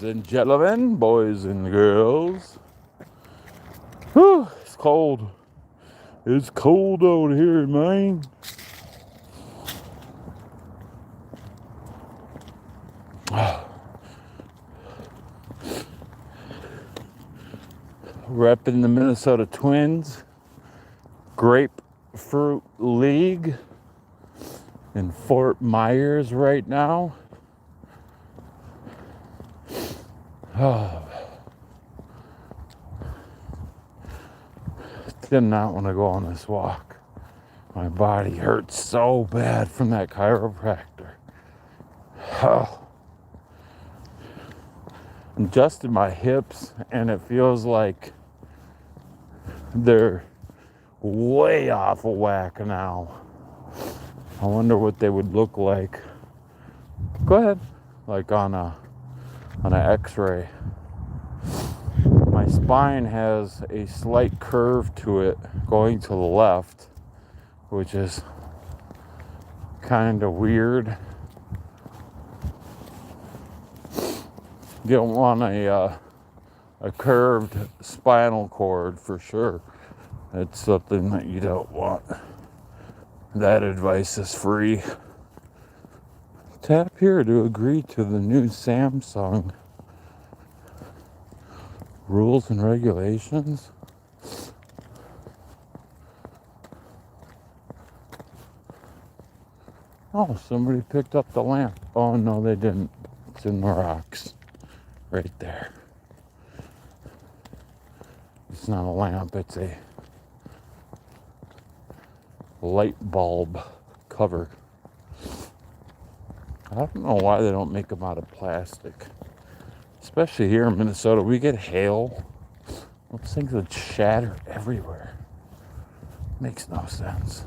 and gentlemen, boys and girls. Whew, it's cold. It's cold out here, man. Repping the Minnesota Twins Grapefruit League in Fort Myers right now. Oh, did not want to go on this walk. My body hurts so bad from that chiropractor. Oh. Adjusted my hips and it feels like they're way off of whack now. I wonder what they would look like. Go ahead. Like on an x-ray. My spine has a slight curve to it going to the left, which is kind of weird. You don't want a curved spinal cord for sure. It's something that you don't want. That advice is free. Tap here to agree to the new Samsung rules and regulations. Oh, somebody picked up the lamp. Oh, no, they didn't. It's in the rocks. Right there. It's not a lamp, it's a light bulb cover. I don't know why they don't make them out of plastic. Especially here in Minnesota, we get hail. Those things would shatter everywhere. Makes no sense.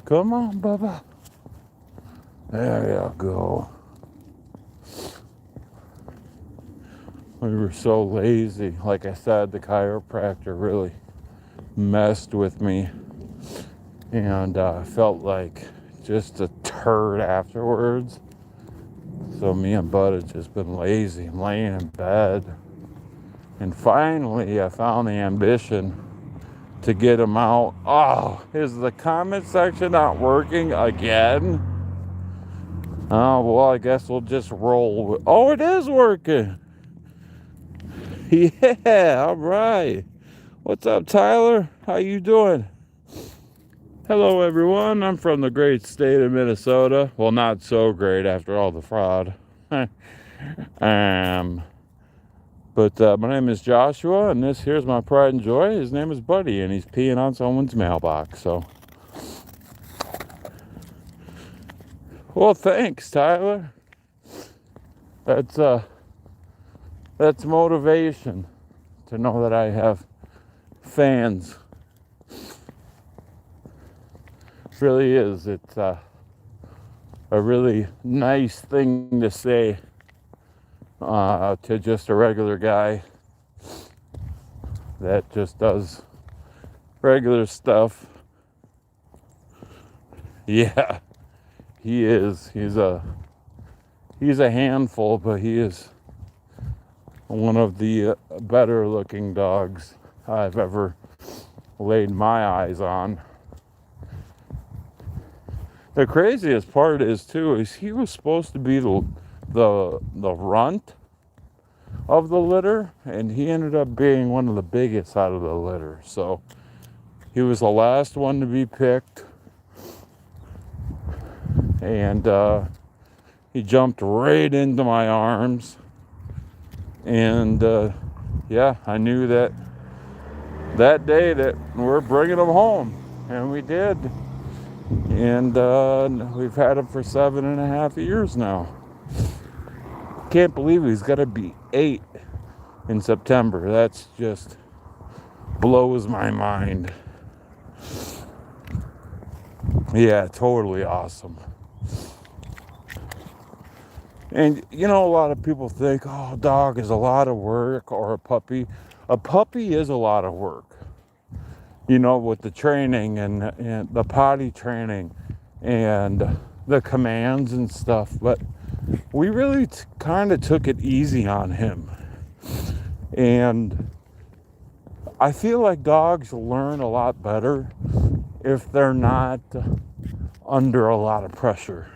Come on, Bubba. There you go. We were so lazy. Like I said, the chiropractor really messed with me. And felt like just a turd afterwards. So me and Bud have just been lazy, laying in bed. And finally, I found the ambition to get him out. Oh, is the comment section not working again? Oh, well, I guess we'll just roll. Oh, it is working. Yeah, all right. What's up, Tyler? How you doing? Hello, everyone. I'm from the great state of Minnesota. Well, not so great after all the fraud. But my name is Joshua, and this here's my pride and joy. His name is Buddy, and he's peeing on someone's mailbox. So, well, thanks, Tyler. That's motivation to know that I have fans. It really is. It's a really nice thing to say to just a regular guy that just does regular stuff. Yeah, he is. He's a handful, but he is one of the better looking dogs I've ever laid my eyes on. The craziest part is he was supposed to be the runt of the litter, and he ended up being one of the biggest out of the litter. So he was the last one to be picked, and he jumped right into my arms. And yeah, I knew that day that we're bringing him home, and we did. And we've had him for 7.5 years now. Can't believe he's got to be 8 in September. That's just blows my mind. Yeah, totally awesome. And you know, a lot of people think, oh, a dog is a lot of work, or a puppy. A puppy is a lot of work. with the training and the potty training and the commands and stuff. But we really kind of took it easy on him. And I feel like dogs learn a lot better if they're not under a lot of pressure.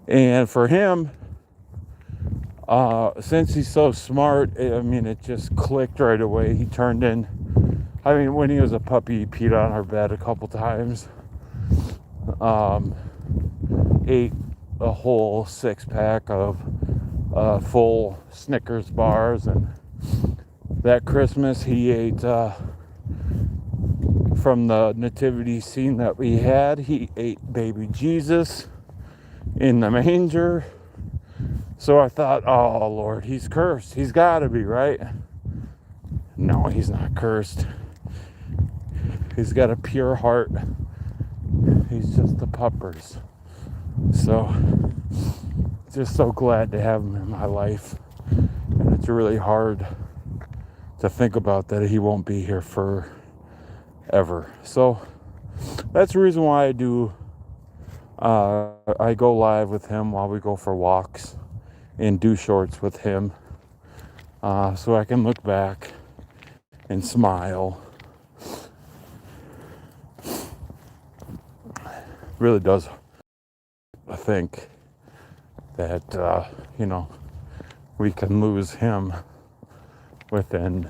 And for him, since he's so smart, it just clicked right away. He turned in, when he was a puppy, he peed on our bed a couple times. Ate a whole 6-pack of full Snickers bars. And that Christmas, he ate, from the nativity scene that we had, he ate baby Jesus in the manger. So I thought, oh Lord, he's cursed. He's got to be, right? No, he's not cursed. He's got a pure heart. He's just the puppers. So, just so glad to have him in my life. And it's really hard to think about that he won't be here forever. So, that's the reason why I do, I go live with him while we go for walks and do shorts with him, so I can look back and smile. Really does, I think, that we can lose him within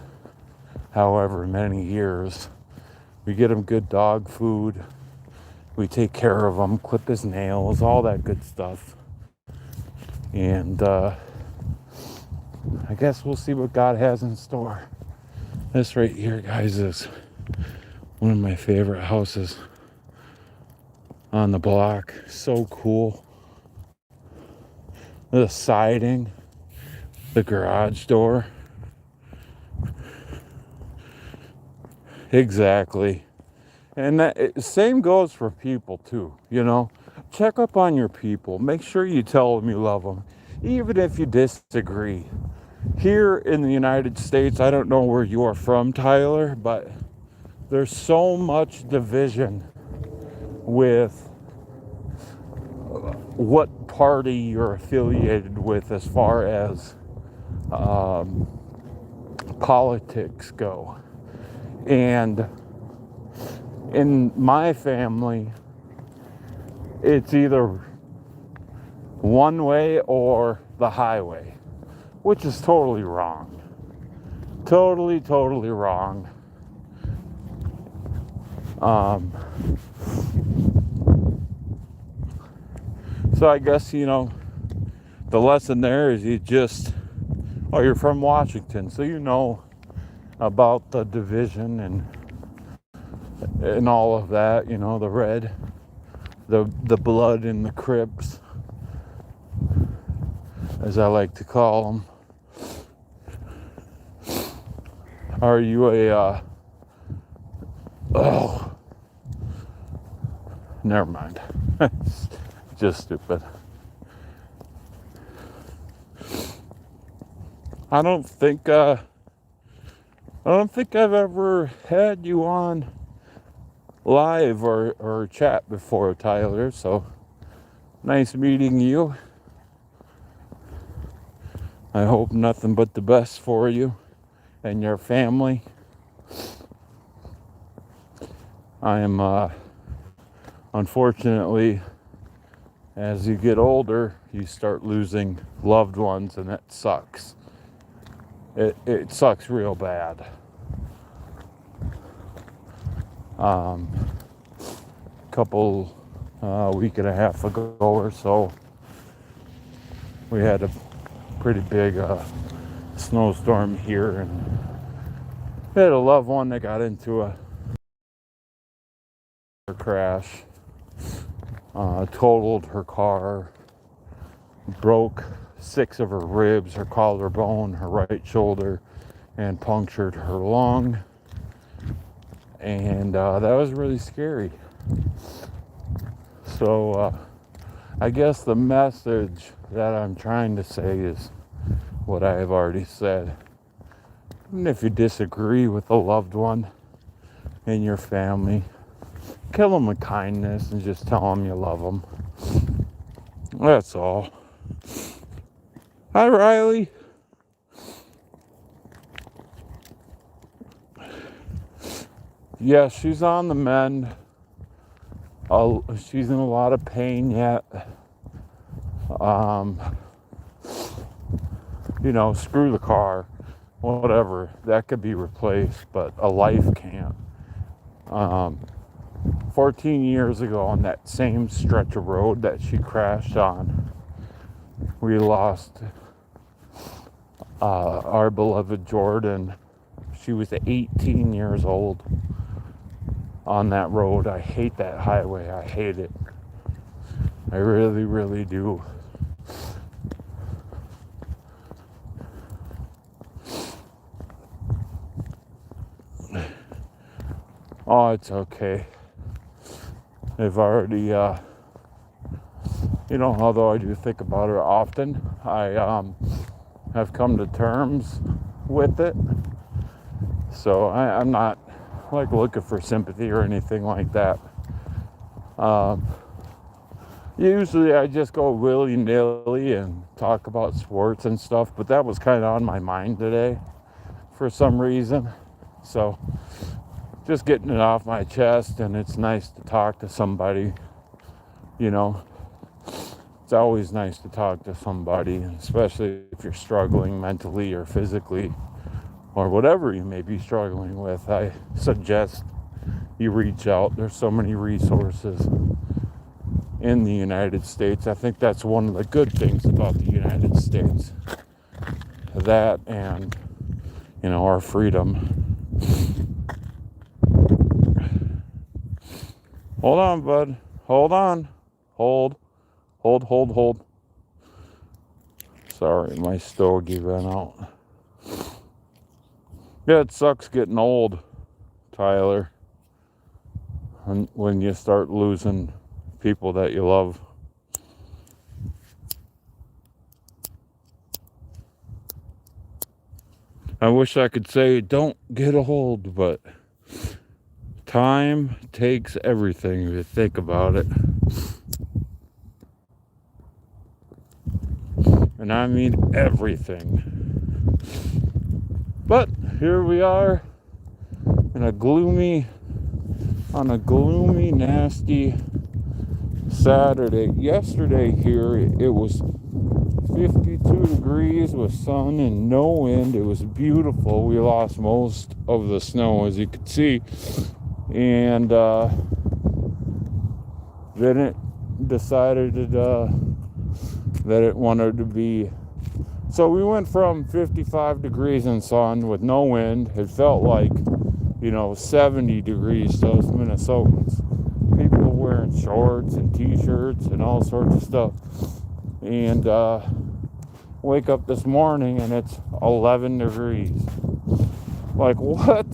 however many years. We get him good dog food, we take care of him, clip his nails, all that good stuff. And I guess we'll see what God has in store. This right here, guys, is one of my favorite houses on the block. So cool. The siding, the garage door. Exactly. And that same goes for people too, Check up on your people. Make sure you tell them you love them, even if you disagree. Here in the United States, I don't know where you are from, Tyler, but there's so much division with what party you're affiliated with as far as politics go. And in my family, it's either one way or the highway, which is totally wrong. Totally, totally wrong. So I guess, the lesson there is you're from Washington, so you know about the division and all of that, the red, the blood in the Crips, as I like to call them. Are you never mind. Just stupid. I don't think I've ever had you on live or chat before, Tyler, so nice meeting you. I hope nothing but the best for you and your family. I am unfortunately, as you get older, you start losing loved ones, and that sucks. It sucks real bad. Week and a half ago or so, we had a pretty big snowstorm here, and we had a loved one that got into a crash, totaled her car, broke 6 of her ribs, her collarbone, her right shoulder, and punctured her lung. And that was really scary. So I guess the message that I'm trying to say is what I have already said. Even if you disagree with a loved one, in your family. Kill them with kindness and just tell them you love them. That's all. Hi, Riley. Yeah, she's on the mend. She's in a lot of pain yet. Screw the car. Whatever. That could be replaced, but a life can't. 14 years ago on that same stretch of road that she crashed on, we lost our beloved Jordan. She was 18 years old on that road. I hate that highway. I hate it. I really, really do. Oh, it's okay. I've already, although I do think about it often, I have come to terms with it. So I'm not like looking for sympathy or anything like that. Usually I just go willy-nilly and talk about sports and stuff, but that was kind of on my mind today for some reason. So just getting it off my chest, and it's nice to talk to somebody, It's always nice to talk to somebody, especially if you're struggling mentally or physically or whatever you may be struggling with. I suggest you reach out. There's so many resources in the United States. I think that's one of the good things about the United States. That and, our freedom. Hold on, bud. Hold on. Hold. Sorry, my stogie went out. Yeah, it sucks getting old, Tyler. When you start losing people that you love. I wish I could say don't get old, but time takes everything if you think about it. And I mean everything. But here we are on a gloomy, nasty Saturday. Yesterday here, it was 52 degrees with sun and no wind. It was beautiful. We lost most of the snow, as you could see. And then it decided that it wanted to be. So we went from 55 degrees and sun with no wind. It felt like, 70 degrees to us Minnesotans. People wearing shorts and t-shirts and all sorts of stuff. And wake up this morning and it's 11 degrees. Like, what?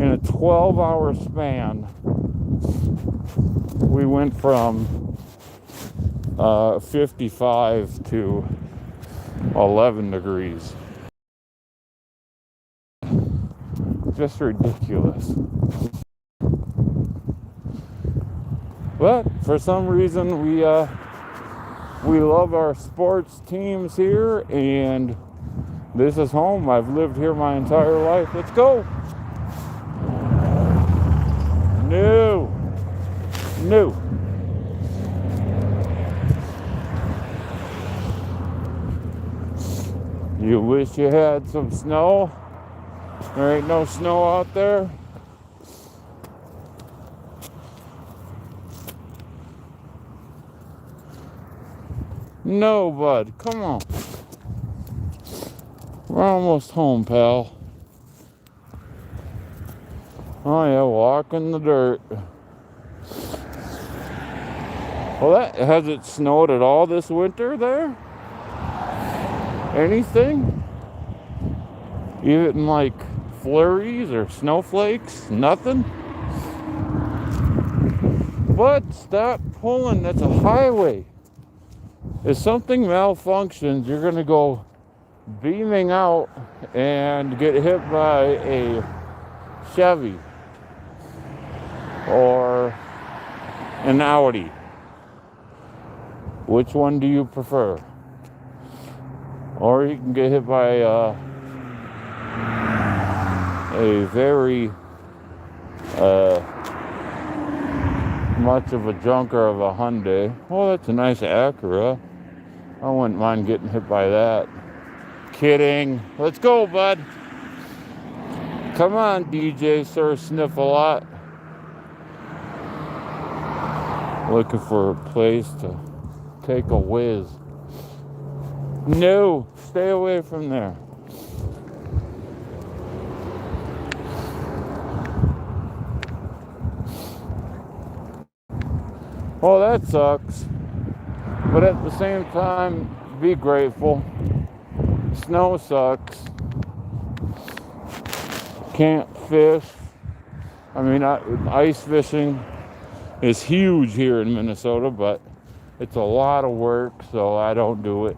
In a 12-hour span, we went from 55 to 11 degrees. Just ridiculous. But for some reason we love our sports teams here, and this is home. I've lived here my entire life. Let's go. No. You wish you had some snow? There ain't no snow out there. No, bud. Come on. We're almost home, pal. Oh, yeah, walk in the dirt. Well, has it snowed at all this winter there? Anything? Even like flurries or snowflakes? Nothing? But stop pulling. That's a highway. If something malfunctions, you're going to go beaming out and get hit by a Chevy. or an Audi? Which one do you prefer? Or you can get hit by a very much of a junker of a Hyundai. Oh, that's a nice Acura. I wouldn't mind getting hit by that. Kidding. Let's go, bud. Come on, DJ Sir Sniff-A-Lot. Looking for a place to take a whiz. No, stay away from there. Well, that sucks. But at the same time, be grateful. Snow sucks. Can't fish. I mean, ice fishing is huge here in Minnesota, but it's a lot of work, so I don't do it.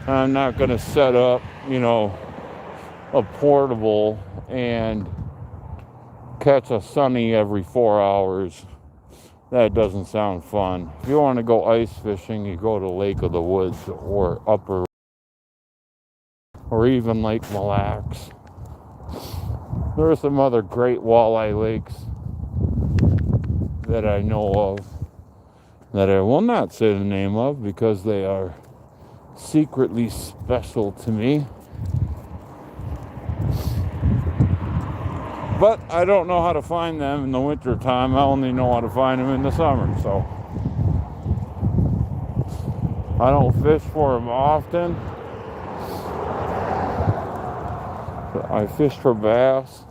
I'm not going to set up, a portable and catch a sunny every 4 hours. That doesn't sound fun. If you want to go ice fishing, you go to Lake of the Woods or Upper, or even Lake Mille Lacs. There are some other great walleye lakes that I know of that I will not say the name of because they are secretly special to me. But I don't know how to find them in the winter time. I only know how to find them in the summer. So I don't fish for them often. I fish for bass.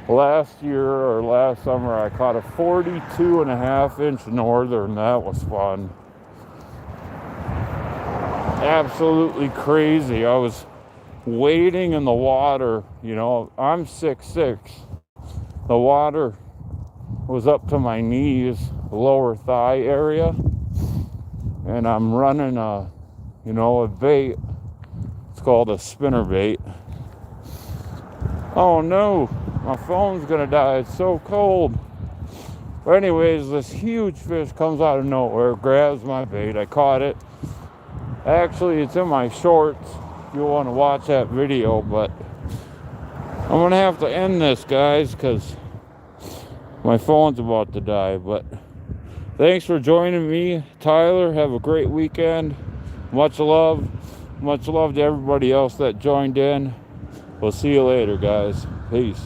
Last year or last summer, I caught a 42.5-inch northern. That was fun. Absolutely crazy. I was wading in the water. I'm 6'6". The water was up to my knees, lower thigh area, and I'm running a bait. It's called a spinner bait. Oh no, my phone's gonna die. It's so cold. But anyways, this huge fish comes out of nowhere, grabs my bait. I caught it. Actually, it's in my shorts if you want to watch that video, but I'm gonna have to end this, guys, because my phone's about to die. But thanks for joining me, Tyler. Have a great weekend. Much love to everybody else that joined in. We'll see you later, guys. Peace.